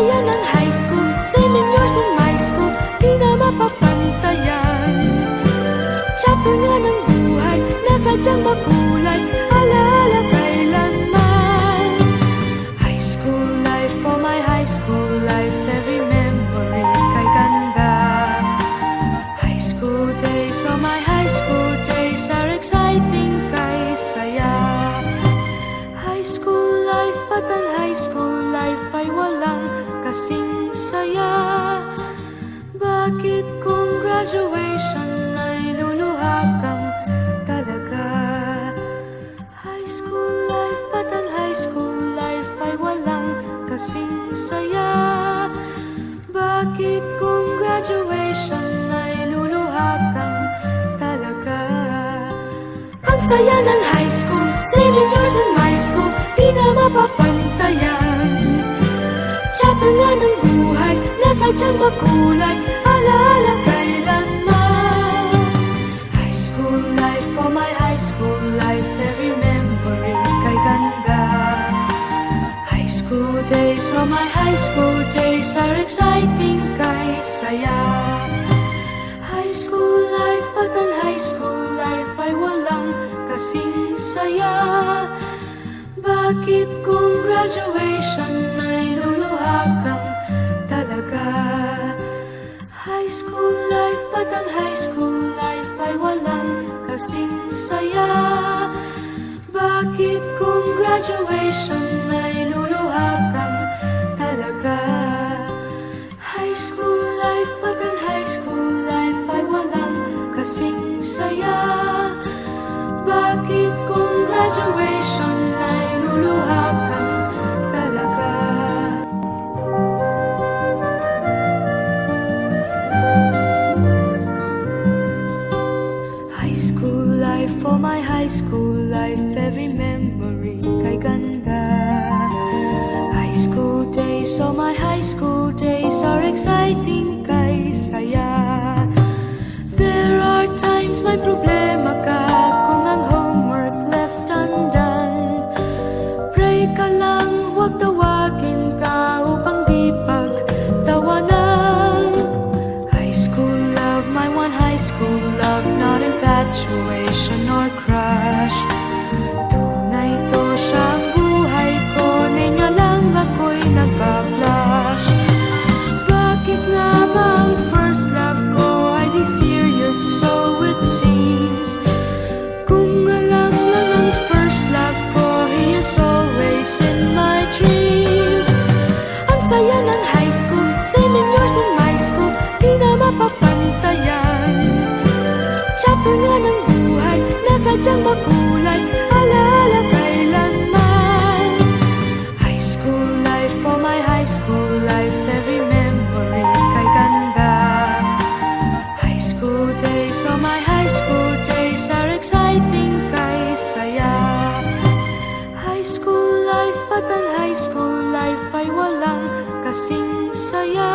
saya ng high school, same in yours and my school, di na mapapantayan. Chapter nga ng buhay, nasadyang makulay, alaala kailanman. High school life, oh my high school life, every memory kay ganda. High school days, oh my high school days, are exciting kay saya. High school life, at ang high school life ay walang kasing saya. Bakit kung graduation ay luluha kang talaga? High school life, at ang high school life ay walang kasing saya. Bakit kung graduation ay luluha kang talaga? Ang saya ng high school, same in yours and my school, di na mapapantayan. Chapter nga ng buhay, nasadyang makulay, alaala kailanman. High school life, oh my high school life, every memory kay ganda. High school days, oh my high school days, are exciting kay saya. High school life, at ang high school life ay walang kasing saya. Bakit kung graduation ay luluha kang talaga? High school life, at ang high school life ay walang kasing saya. Bakit kung graduation ay luluha kang talaga? High school life, at ang high school life ay walang kasing saya. Bakit kung graduation ay luluha kang talaga? High school life, oh my high school life, every memory kay ganda. High school days, oh my high school days, are exciting kay saya. There are times may problema ka kung ang homework left undone. Pray ka lang, huwag tawagin ka upang di pagtawanan. High school love, my one high school love, not infatuation or crush. Tunay to siyang buhay ko, niya lang ako'y nagbablush. Bakit nga ba ang first love ko ay di serious, so it seems? Kung alam lang ang first love ko, he is always in my dreams. Ang saya ng high school, same in yours and my school, di na mapapantayan. Chapter nga ng buhay, nasadyang makulay, alaala kailanman. High school life, oh my high school life, every memory kay ganda. High school days, oh my high school days, are exciting kay saya. High school life, at ang high school life ay walang kasing saya.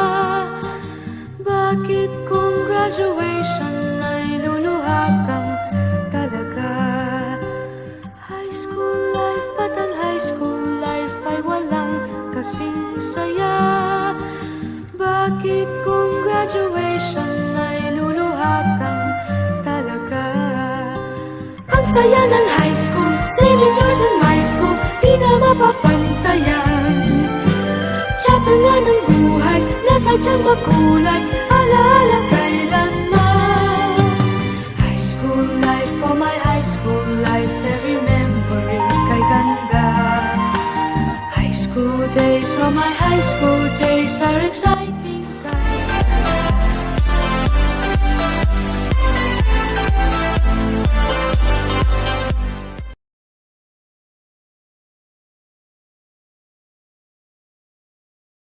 Bakit kung graduation ay luluha kang talaga? High school life, at ang high school life ay walang kasing saya. Bakit kung graduation ay luluha kang talaga? Ang saya ng high school, same in yours and my school, di na mapapantayan. Chapter nga ng buhay, nasadyang makulay, alaala kailanman. High school life, oh my high school life, every memory kay ganda. High school days, oh my high school days, are exciting